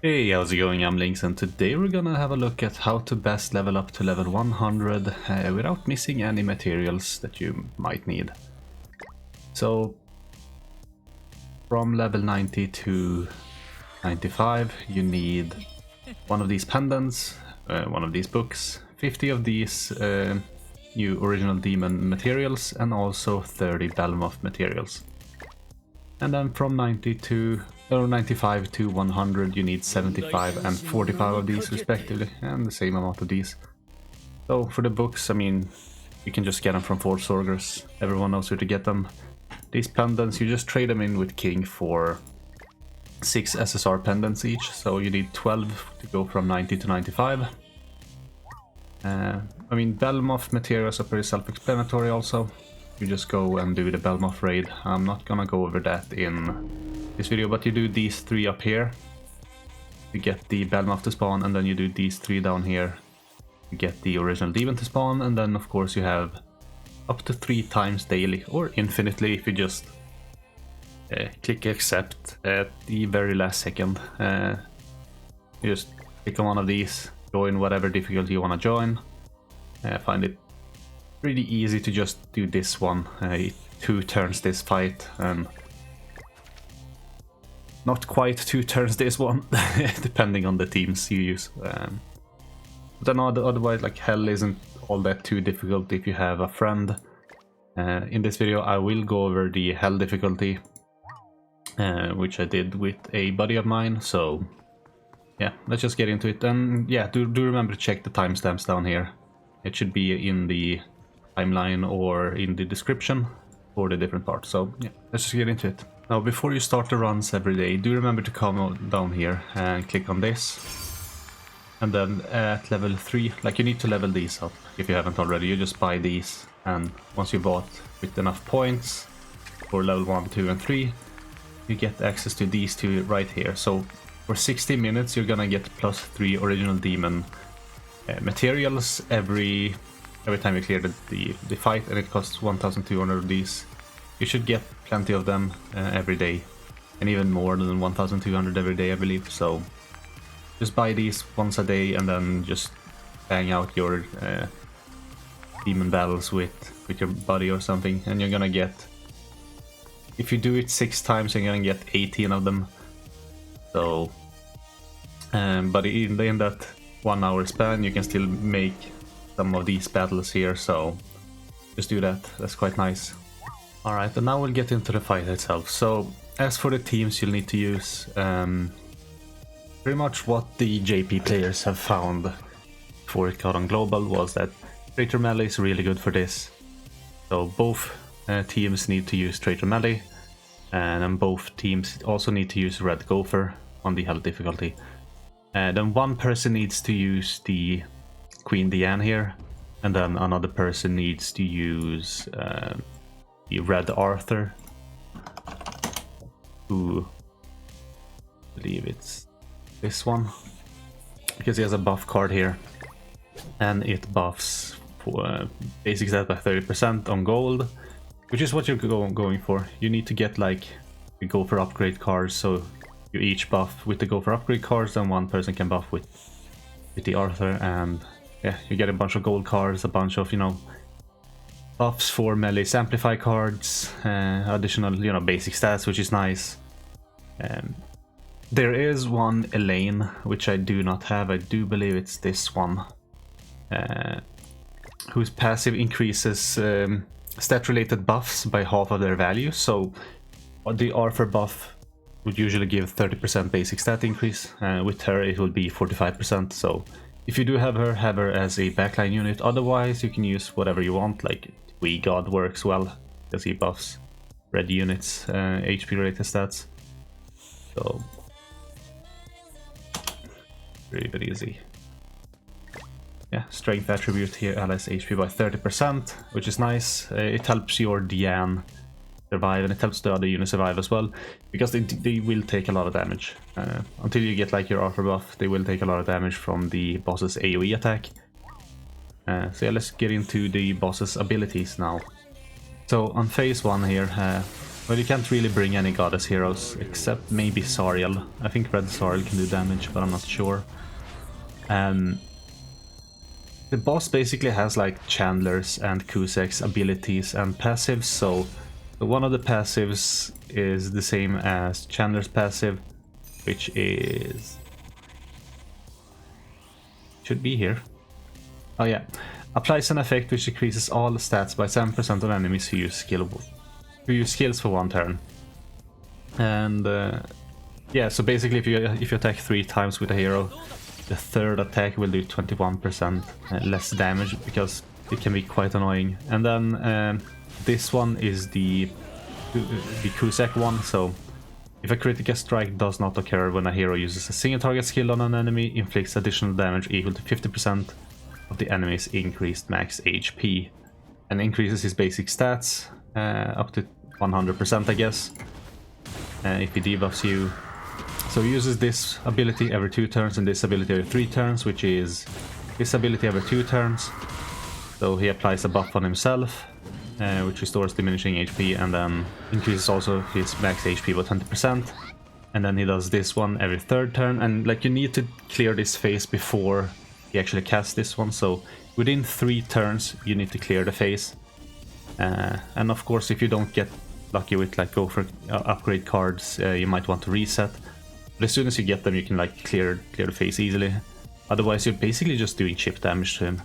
Hey, how's it going? I'm Lynx, and today we're gonna have a look at how to best level up to level 100 without missing any materials that you might need. So, from level 90 to 95, you need one of these pendants, one of these books, 50 of these new original demon materials, and also 30 Belmoth materials. And then from 95 to 100 you need 75 and 45 of these respectively, and the same amount of these. So for the books, I mean, you can just get them from Fort Sorgers. Everyone knows where to get them. These pendants, you just trade them in with King for 6 SSR pendants each, so you need 12 to go from 90 to 95. I mean, Belmoth materials are pretty self-explanatory also. You just go and do the Belmoth raid. I'm not gonna go over that in this video, but you do these 3 up here. You get the Belmoth to spawn, and then you do these 3 down here. You get the original demon to spawn, and then of course you have up to 3 times daily, or infinitely if you just click accept at the very last second. You just click on one of these, join whatever difficulty you want to join. I find it pretty easy to just do this one. It 2 turns this fight, and not quite 2 turns this one, depending on the teams you use. But then otherwise, like, hell isn't all that too difficult if you have a friend. In this video I will go over the hell difficulty, which I did with a buddy of mine, so yeah, let's just get into it. And yeah, do remember to check the timestamps down here. It should be in the timeline or in the description for the different parts. So yeah, let's just get into it. Now, before you start the runs every day, do remember to come down here and click on this. And then at level 3, like, you need to level these up if you haven't already. You just buy these, and once you bought with enough points for level 1, 2 and 3, you get access to these 2 right here. So for 60 minutes you're gonna get plus 3 original demon materials every time you clear the fight, and it costs 1,200 of these. You should get plenty of them every day, and even more than 1,200 every day, I believe. So just buy these once a day, and then just bang out your demon battles with your buddy or something, and you're gonna get, if you do it 6 times, you're gonna get 18 of them. So but in that 1 hour span you can still make some of these battles here, so just do that. That's quite nice. Alright, and now we'll get into the fight itself. So as for the teams you'll need to use, pretty much what the JP players have found before it got on global was that Traitor Melee is really good for this. So both teams need to use Traitor Melee, and then both teams also need to use Red Gopher on the hell difficulty. Then one person needs to use the Queen Diane here, and then another person needs to use the Red Arthur, who I believe it's this one, because he has a buff card here, and it buffs for basic stat by 30% on gold, which is what you're going for. You need to get, like, the Gopher upgrade cards, so you each buff with the Gopher upgrade cards, and one person can buff with the Arthur, and yeah, you get a bunch of gold cards, a bunch of, you know, buffs for melee amplify cards, additional, you know, basic stats, which is nice. There is one Elaine, which I do not have. I do believe it's this one, whose passive increases stat-related buffs by half of their value. So the Arthur buff would usually give 30% basic stat increase. With her it will be 45%. So if you do have her as a backline unit. Otherwise you can use whatever you want, like We God works well because he buffs red units HP related stats. So pretty easy. Yeah, strength attribute here allies HP by 30%, which is nice. It helps your Diane survive, and it helps the other units survive as well, because they will take a lot of damage. Until you get, like, your Arthur buff, they will take a lot of damage from the boss's AoE attack. So yeah, let's get into the boss's abilities now. So on phase 1 here, Well, you can't really bring any goddess heroes, except maybe Zariel. I think Red Zariel can do damage, but I'm not sure. The boss basically has like Chandler's and Cusack's abilities and passives, so one of the passives is the same as Chandler's passive, which is... should be here. Oh yeah. Applies an effect which decreases all stats by 7% on enemies who use skills for one turn. And yeah, so basically if you attack 3 times with a hero, the third attack will do 21% less damage, because it can be quite annoying. And then this one is the Cusack one, so if a critical strike does not occur when a hero uses a single target skill on an enemy, inflicts additional damage equal to 50% of the enemy's increased max HP, and increases his basic stats up to 100%, I guess, if he debuffs you. So he uses this ability every 2 turns and this ability every 3 turns, which is this ability every 2 turns. So he applies a buff on himself, which restores diminishing HP, and then increases also his max HP by 20%. And then he does this one every 3rd turn, and like you need to clear this phase before he actually casts this one. So within 3 turns you need to clear the phase. And of course, if you don't get lucky with like go for upgrade cards, you might want to reset. But as soon as you get them, you can like clear the phase easily. Otherwise, you're basically just doing chip damage to him.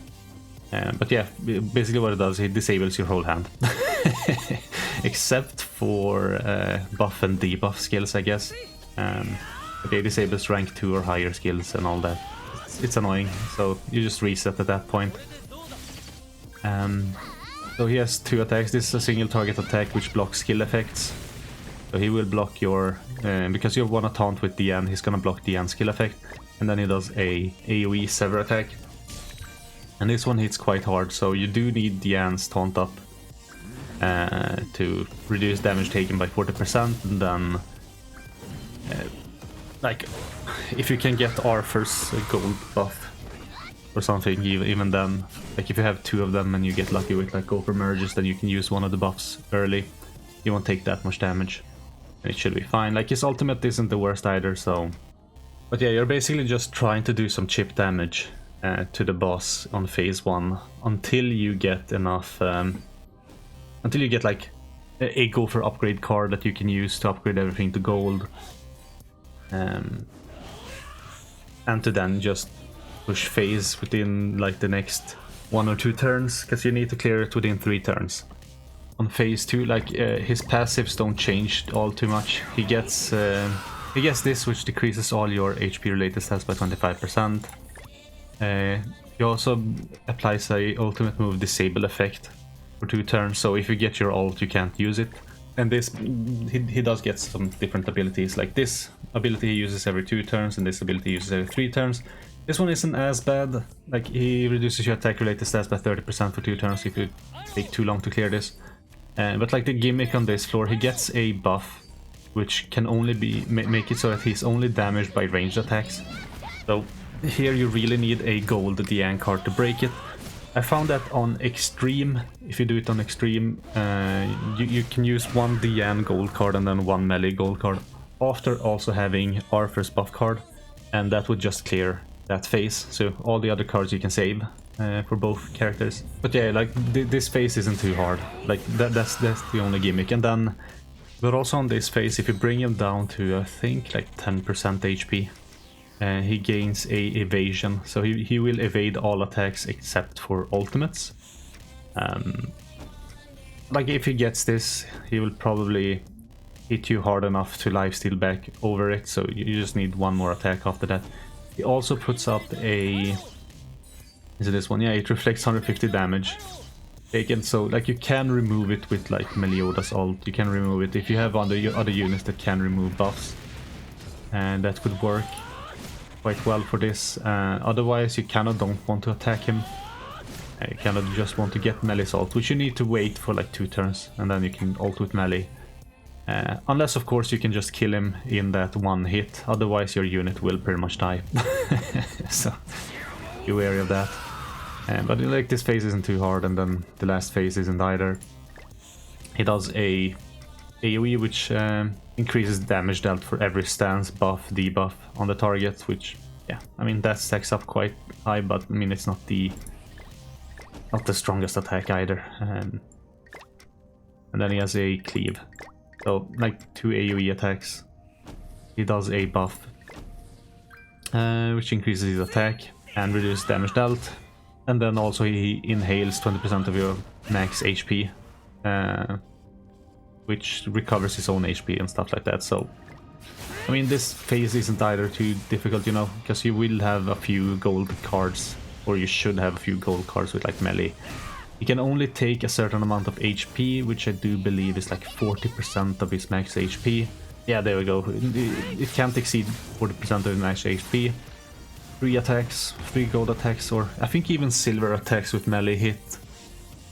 But yeah, basically what it does, it disables your whole hand. Except for buff and debuff skills, I guess. But it disables rank 2 or higher skills and all that. It's annoying, so you just reset at that point. So he has 2 attacks. This is a single target attack which blocks skill effects. So he will block your... because you want to taunt with Diane, he's gonna block Diane's skill effect. And then he does a AoE sever attack. And this one hits quite hard, so you do need Diane's taunt up to reduce damage taken by 40%. And then... like, if you can get Arthur's gold buff or something, even then, like if you have 2 of them and you get lucky with like Gopher merges, then you can use one of the buffs early. You won't take that much damage, and it should be fine. Like his ultimate isn't the worst either, so... But yeah, you're basically just trying to do some chip damage to the boss on phase 1 until you get enough... until you get like a Gopher upgrade card that you can use to upgrade everything to gold. And to then just push phase within like the next 1 or 2 turns, because you need to clear it within 3 turns. On phase 2, like his passives don't change all too much. He gets this, which decreases all your HP related stats by 25%. He also applies a ultimate move disable effect for 2 turns, so if you get your ult you can't use it. And this, he does get some different abilities, like this ability he uses every 2 turns and this ability he uses every 3 turns. This one isn't as bad, like he reduces your attack related stats by 30% for 2 turns if you take too long to clear this. But like the gimmick on this floor, he gets a buff which can only be make it so that he's only damaged by ranged attacks. So here you really need a gold Diane card to break it. I found that on Extreme, if you do it on Extreme, you can use 1 Diane gold card and then 1 melee gold card, after also having Arthur's buff card, and that would just clear that phase. So all the other cards you can save for both characters. But yeah, like this phase isn't too hard. Like that's the only gimmick. And then, but also on this phase, if you bring him down to I think like 10% HP, he gains a evasion, so he will evade all attacks except for ultimates. Like if he gets this, he will probably hit you hard enough to lifesteal back over it, so you just need 1 more attack after that. He also puts up a... Is it this one? Yeah, it reflects 150 damage taken, so like you can remove it with like Meliodas ult, you can remove it if you have other units that can remove buffs, and that would work quite well for this. Otherwise you kind of don't want to attack him. You kind of just want to get melee's ult, which you need to wait for like 2 turns, and then you can ult with melee. Unless of course you can just kill him in that 1 hit, otherwise your unit will pretty much die. So be wary of that. But like this phase isn't too hard, and then the last phase isn't either. He AoE, which increases damage dealt for every stance, buff, debuff on the target, which, yeah, I mean, that stacks up quite high, but I mean, it's not the strongest attack either. And then he has a cleave. So, like, 2 AoE attacks. He does a buff, which increases his attack and reduces damage dealt. And then also he inhales 20% of your max HP, which recovers his own HP and stuff like that. So, I mean, this phase isn't either too difficult, you know, because you will have a few gold cards, or you should have a few gold cards with like melee. You can only take a certain amount of HP, which I do believe is like 40% of his max HP. Yeah, there we go. It can't exceed 40% of his max HP. 3 attacks, 3 gold attacks, or I think even silver attacks with melee hit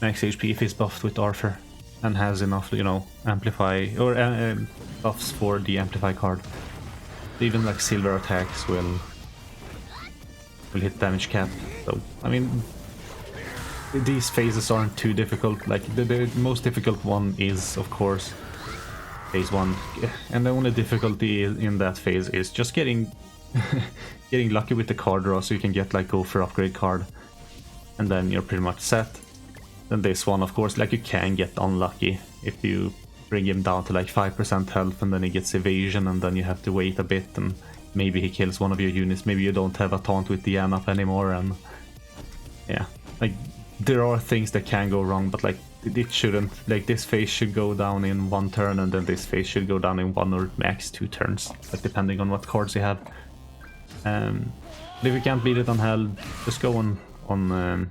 max HP if he's buffed with Arthur and has enough, you know, amplify or buffs for the amplify card. Even like silver attacks will hit damage cap. So I mean, these phases aren't too difficult. Like the most difficult one is, of course, phase 1, and the only difficulty in that phase is just getting getting lucky with the card draw, so you can get like go for upgrade card, and then you're pretty much set. Then this one, of course, like you can get unlucky if you bring him down to like 5% health, and then he gets evasion, and then you have to wait a bit, and maybe he kills one of your units. Maybe you don't have a taunt with the up anymore, and yeah, like there are things that can go wrong, but like it shouldn't. Like this phase should go down in 1 turn, and then this phase should go down in 1 or max 2 turns, like depending on what cards you have. If you can't beat it on hell, just go on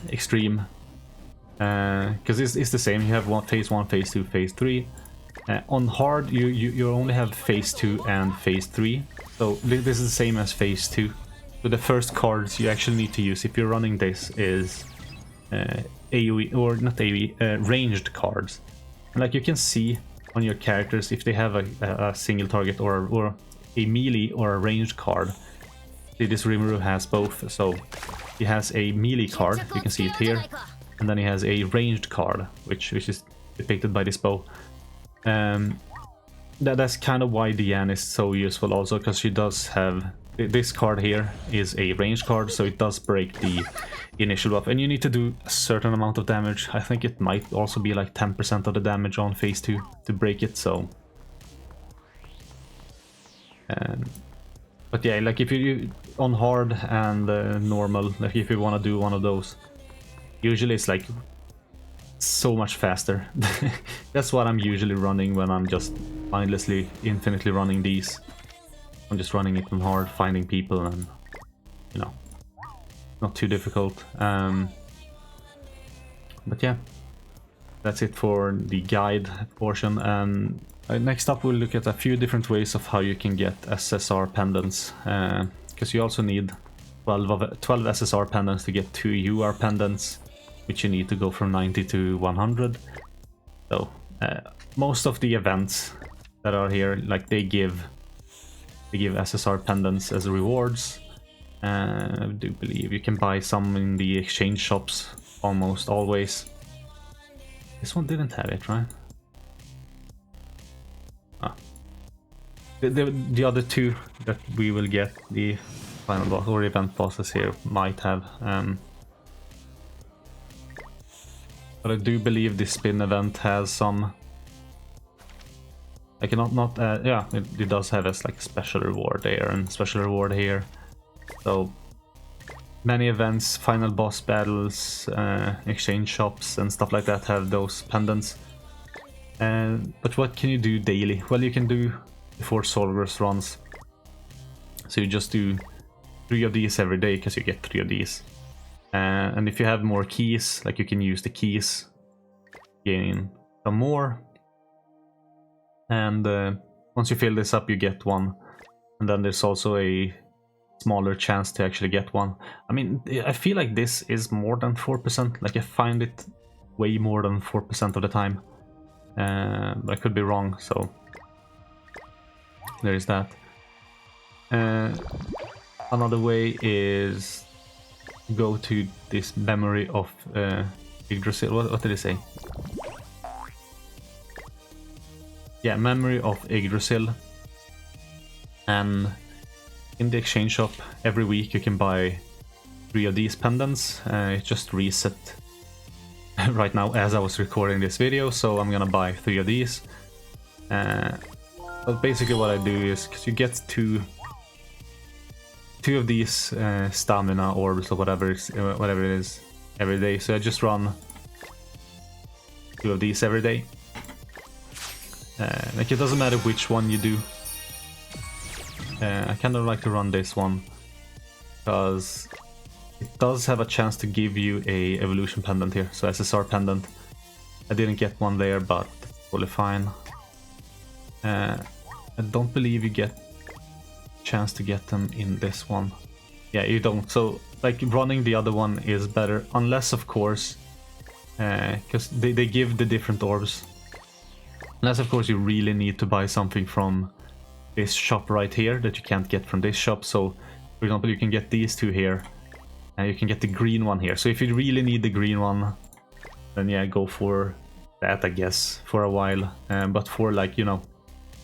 extreme, because it's the same. You have phase 1, phase 2, phase 3. On hard, you only have phase 2 and phase 3. So this is the same as phase 2. So the first cards you actually need to use if you're running this is AoE, or not AoE, ranged cards. And like you can see on your characters if they have a single target or a melee or a ranged card. See, this Rimuru has both. So he has a melee card, you can see it here, and then he has a ranged card, which is depicted by this bow. That's kind of why Diane is so useful also, because she does have this card here is a ranged card, so it does break the initial buff, and you need to do a certain amount of damage. I think it might also be like 10% of the damage on phase 2 to break it. So but yeah, like if you on hard and normal, like if you want to do one of those, usually it's like so much faster. That's what I'm usually running when I'm just mindlessly, infinitely running these. I'm just running it on hard, finding people, and you know, not too difficult. But yeah, that's it for the guide portion. Next up, we'll look at a few different ways of how you can get SSR pendants, because you also need 12 SSR pendants to get 2 UR pendants, which you need to go from 90 to 100. So most of the events that are here, like they give SSR pendants as rewards. I do believe you can buy some in the exchange shops almost always. This one didn't have it, right? The other 2 that we will get, the final boss or event bosses here, might have. But I do believe this spin event has some. I cannot yeah, it does have as like special reward there and special reward here. So many events, final boss battles, exchange shops and stuff like that have those pendants. But what can you do daily? Well, you can do before Solver's runs. So you just do 3 of these every day, because you get 3 of these. And if you have more keys, like you can use the keys, gain some more. And once you fill this up, you get 1. And then there's also a smaller chance to actually get 1. I mean, I feel like this is more than 4%. Like I find it way more than 4% of the time. But I could be wrong, so there is that. Another way is go to this memory of Yggdrasil. What did it say? yeah, memory of Yggdrasil. And in the exchange shop, every week you can buy 3 of these pendants. It just reset right now as I was recording this video, so I'm gonna buy 3 of these. But basically what I do is, because you get two of these stamina orbs or whatever it is every day, so I just run 2 of these every day. Like, it doesn't matter which one you do. I kind of like to run this one because it does have a chance to give you a evolution pendant here, so SSR pendant. I didn't get one there, but totally fine. I don't believe you get a chance to get them in this one. Yeah, you don't. So like, running the other one is better, unless of course, because they give the different orbs. Unless of course you really need to buy something from this shop right here that you can't get from this shop. So for example, you can get these 2 here, and you can get the green one here. So if you really need the green one, then yeah, go for that, I guess, for a while. But for, like, you know,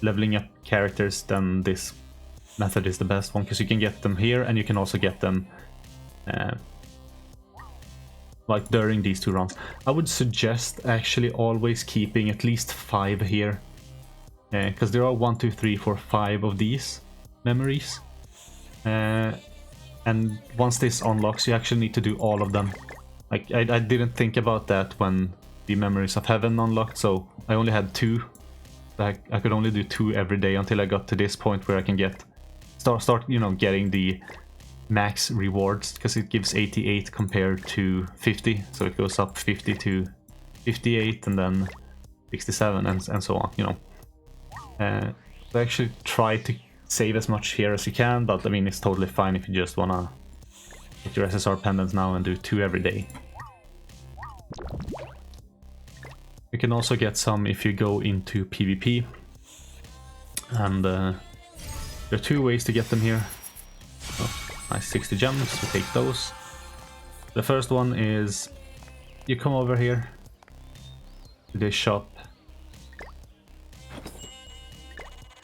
leveling up characters, then this method is the best one, because you can get them here and you can also get them like during these 2 rounds. I would suggest actually always keeping at least 5 here, because there are 1, 2, 3, 4, 5 of these memories, and once this unlocks, you actually need to do all of them. Like, I didn't think about that when the Memories of Heaven unlocked, so I only had 2. I could only do 2 every day until I got to this point where I can get start you know, getting the max rewards, because it gives 88 compared to 50, so it goes up 50 to 58 and then 67 and so on, you know. So actually try to save as much here as you can, but I mean, it's totally fine if you just wanna get your SSR pendants now and do 2 every day. You can also get some if you go into PvP, and there are 2 ways to get them here. Oh, nice 60 gems, we take those. The first one is you come over here to this shop,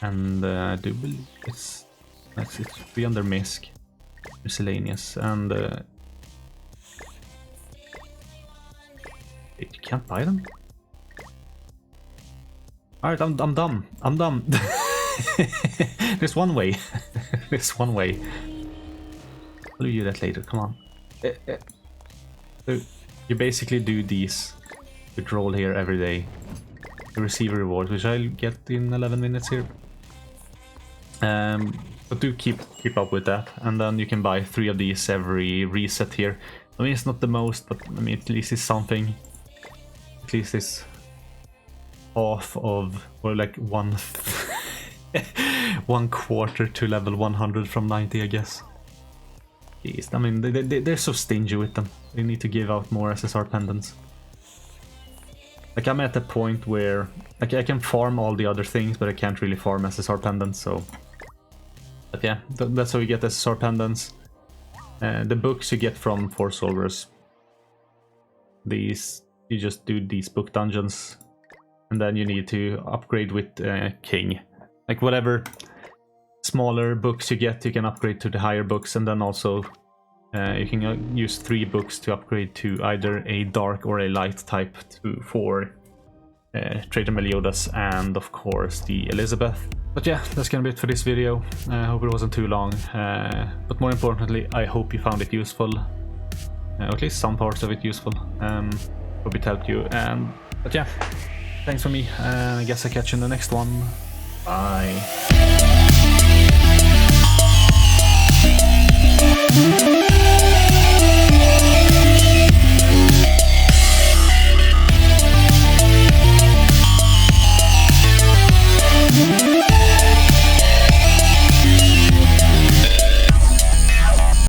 and I do believe it's free under MISC, miscellaneous, and wait, you can't buy them? Alright, I'm dumb. I'm dumb. There's one way. There's one way. I'll do that later, come on. So you basically do these withdrawal here every day. You receive a reward, which I'll get in 11 minutes here. But do keep up with that, and then you can buy 3 of these every reset here. I mean, it's not the most, but I mean, at least it's something. At least it's half of, or like one one quarter to level 100 from 90, I guess. Jeez, I mean, they're so stingy with them. They need to give out more SSR pendants. Like, I'm at the point where like, I can farm all the other things, but I can't really farm SSR pendants, so... But yeah, that's how you get SSR pendants. The books you get from Force Solvers. These, you just do these book dungeons, and then you need to upgrade with King. Like, whatever smaller books you get, you can upgrade to the higher books, and then also you can use 3 books to upgrade to either a dark or a light type for Traitor Meliodas and of course the Elizabeth. But yeah, that's gonna be it for this video. I hope it wasn't too long, but more importantly, I hope you found it useful, or at least some parts of it useful. Hope it helped you, but yeah, thanks for me, and I guess I'll catch you in the next one. Bye.